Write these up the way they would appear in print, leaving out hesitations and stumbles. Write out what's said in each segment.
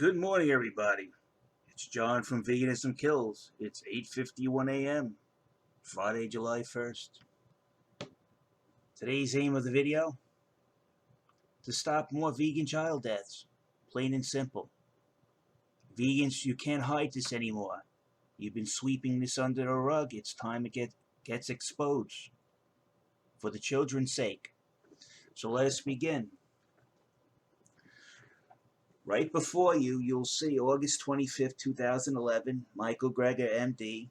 Good morning, everybody. It's John from Veganism KILLS. It's 8:51 a.m., Friday, July 1st. Today's aim of the video: to stop more vegan child deaths. Plain and simple. Vegans, you can't hide this anymore. You've been sweeping this under the rug. It's time it gets exposed. For the children's sake. So let us begin. Right before you, you'll see August 25th, 2011, Michael Greger, MD,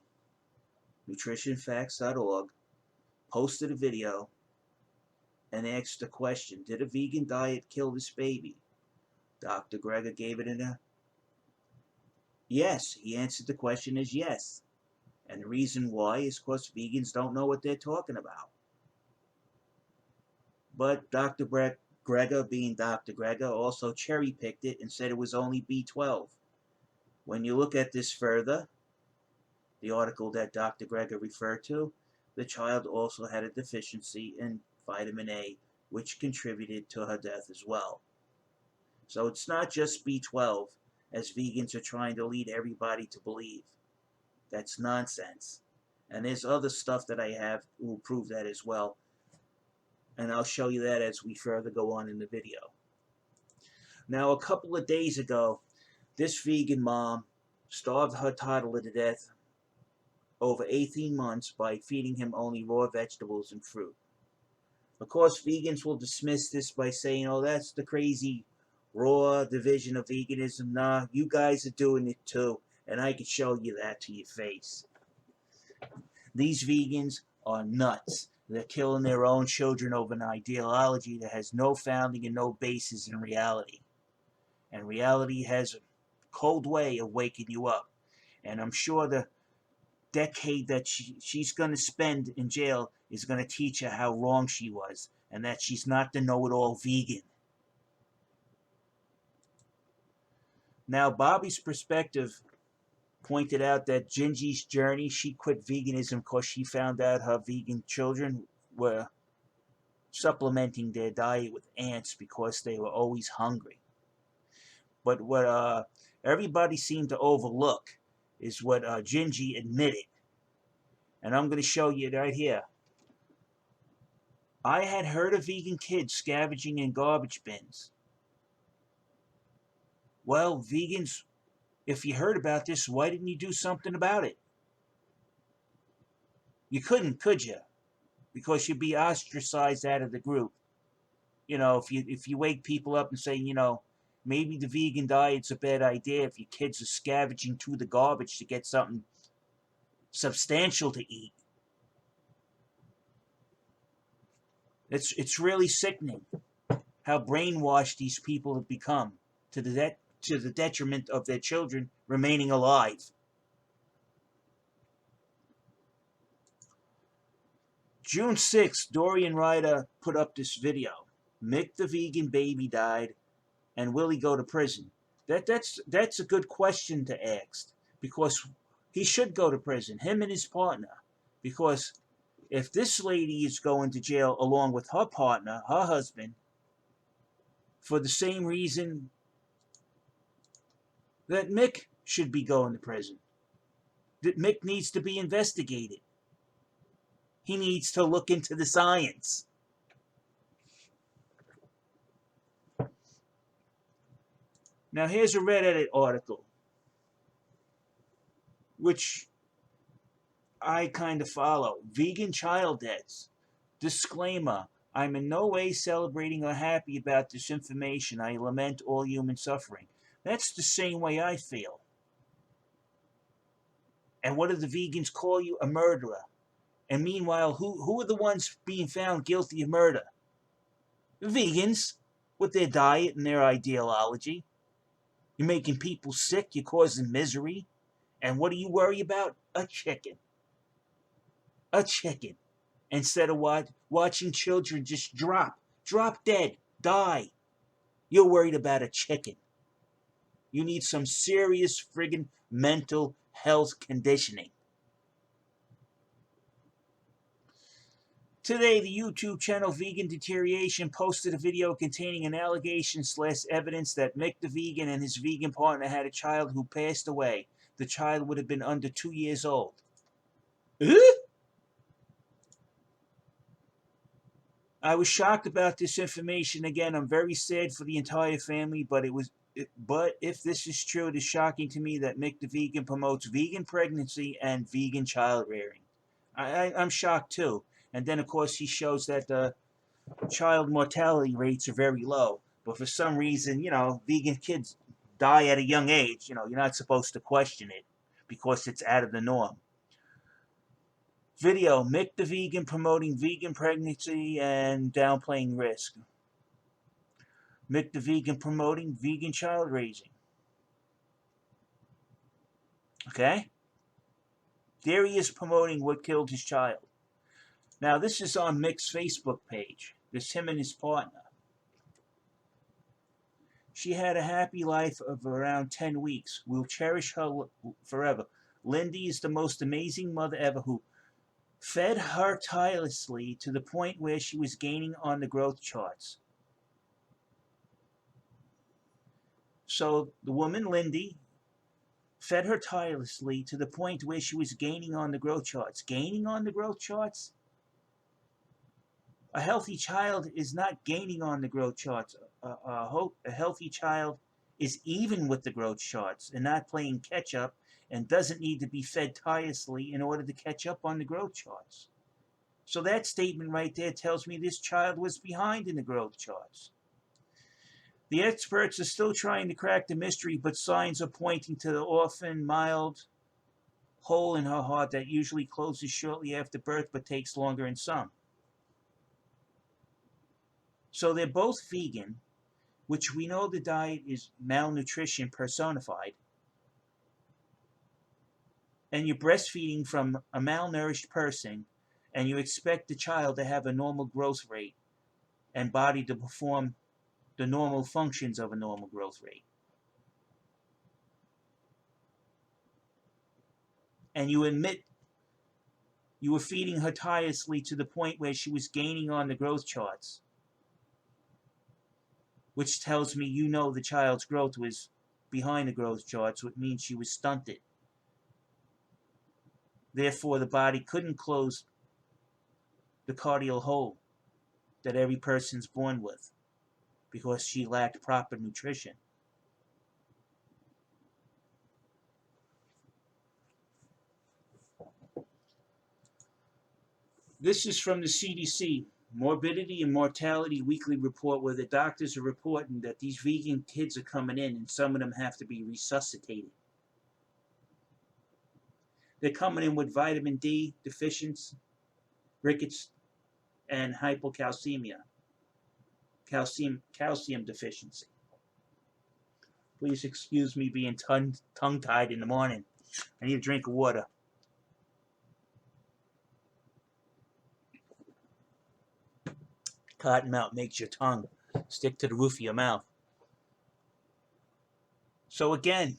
nutritionfacts.org, posted a video and asked the question, did a vegan diet kill this baby? Dr. Greger gave it a yes. He answered the question as yes. And the reason why is because vegans don't know what they're talking about. But Dr. Greger, being Dr. Greger, also cherry-picked it and said it was only B12. When you look at this further, the article that Dr. Greger referred to, the child also had a deficiency in vitamin A, which contributed to her death as well. So it's not just B12, as vegans are trying to lead everybody to believe. That's nonsense. And there's other stuff that I have will prove that as well. And I'll show you that as we further go on in the video. Now, a couple of days ago, this vegan mom starved her toddler to death over 18 months by feeding him only raw vegetables and fruit. Of course, vegans will dismiss this by saying, oh, that's the crazy raw division of veganism. Nah, you guys are doing it too, and I can show you that to your face. These vegans are nuts. They're killing their own children over an ideology that has no founding and no basis in reality. And reality has a cold way of waking you up. And I'm sure the decade that she's going to spend in jail is going to teach her how wrong she was, and that she's not the know-it-all vegan. Now, Bobby's perspective pointed out that Gingy's journey, she quit veganism because she found out her vegan children were supplementing their diet with ants because they were always hungry. But what everybody seemed to overlook is what Gingy admitted. And I'm going to show you right here. I had heard of vegan kids scavenging in garbage bins. Well, vegans, if you heard about this, why didn't you do something about it? You couldn't, could you? Because you'd be ostracized out of the group. You know, if you wake people up and say, you know, maybe the vegan diet's a bad idea if your kids are scavenging through the garbage to get something substantial to eat. It's really sickening how brainwashed these people have become to the detriment of their children remaining alive. June 6th, Dorian Ryder put up this video. Mick the vegan baby died, and will he go to prison? That's a good question to ask, because he should go to prison, him and his partner, because if this lady is going to jail along with her partner, her husband, for the same reason that Mick should be going to prison, that Mick needs to be investigated. He needs to look into the science. Now here's a Reddit article, which I kind of follow. Vegan child deaths. Disclaimer: I'm in no way celebrating or happy about this information. I lament all human suffering. That's the same way I feel. And what do the vegans call you? A murderer. And meanwhile, who are the ones being found guilty of murder? The vegans, with their diet and their ideology. You're making people sick. You're causing misery. And what do you worry about? A chicken. A chicken. Instead of watching children just drop dead, die. You're worried about a chicken. You need some serious friggin' mental health conditioning. Today, the YouTube channel Vegan Deterioration posted a video containing an allegation/evidence that Mick the Vegan and his vegan partner had a child who passed away. The child would have been under 2 years old. I was shocked about this information. Again, I'm very sad for the entire family, but if this is true, it is shocking to me that Mick the Vegan promotes vegan pregnancy and vegan child rearing. I'm shocked too. And then, of course, he shows that the child mortality rates are very low. But for some reason, vegan kids die at a young age. You're not supposed to question it because it's out of the norm. Video, Mick the Vegan promoting vegan pregnancy and downplaying risk. Mick the Vegan promoting vegan child raising. Okay? There he is promoting what killed his child. Now, this is on Mick's Facebook page. This him and his partner. She had a happy life of around 10 weeks. We'll cherish her forever. Lindy is the most amazing mother ever who fed her tirelessly to the point where she was gaining on the growth charts. So the woman, Lindy, fed her tirelessly to the point where she was gaining on the growth charts. Gaining on the growth charts? A healthy child is not gaining on the growth charts. A healthy child is even with the growth charts and not playing catch up and doesn't need to be fed tirelessly in order to catch up on the growth charts. So that statement right there tells me this child was behind in the growth charts. The experts are still trying to crack the mystery, but signs are pointing to the often mild hole in her heart that usually closes shortly after birth but takes longer in some. So they're both vegan, which we know the diet is malnutrition personified. And you're breastfeeding from a malnourished person, and you expect the child to have a normal growth rate and body to perform the normal functions of a normal growth rate. And you admit you were feeding her tirelessly to the point where she was gaining on the growth charts, which tells me the child's growth was behind the growth charts, which means she was stunted. Therefore, the body couldn't close the cardiac hole that every person's born with because she lacked proper nutrition. This is from the CDC, Morbidity and Mortality Weekly Report, where the doctors are reporting that these vegan kids are coming in and some of them have to be resuscitated. They're coming in with vitamin D deficiency, rickets, and hypocalcemia, calcium deficiency. Please excuse me being tongue-tied in the morning. I need a drink of water. Cottonmouth makes your tongue stick to the roof of your mouth. So again,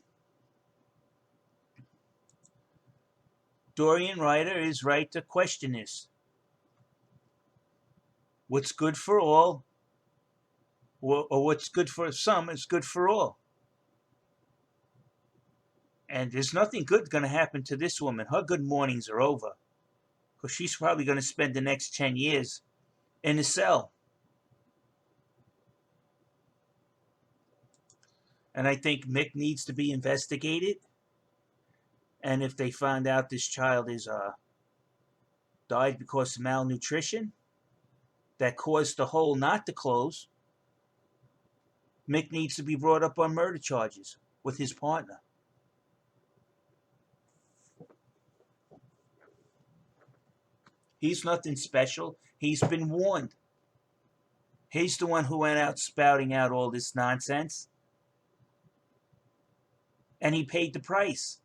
Dorian Ryder is right to question this. What's good for all, or what's good for some, is good for all. And there's nothing good going to happen to this woman. Her good mornings are over, because she's probably going to spend the next 10 years in a cell. And I think Mick needs to be investigated. And if they find out this child is died because of malnutrition that caused the hole not to close, Mick needs to be brought up on murder charges with his partner. He's nothing special. He's been warned. He's the one who went out spouting out all this nonsense. And he paid the price.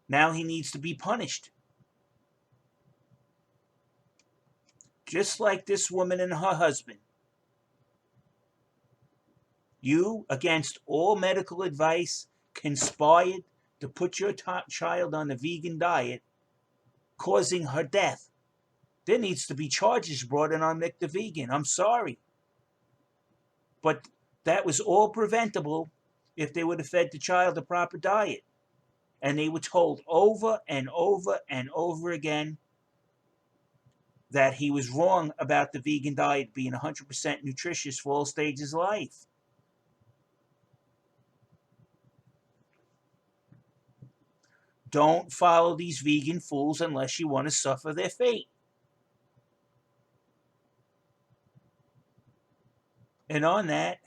Now he needs to be punished. Just like this woman and her husband. You, against all medical advice, conspired to put your child on the vegan diet, causing her death. there needs to be charges brought in on Mick the Vegan. I'm sorry. But that was all preventable if they would have fed the child a proper diet. And they were told over and over and over again that he was wrong about the vegan diet being 100% nutritious for all stages of life. Don't follow these vegan fools unless you want to suffer their fate. And on that,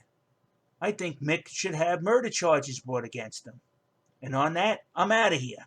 I think Mick should have murder charges brought against him. And on that, I'm out of here.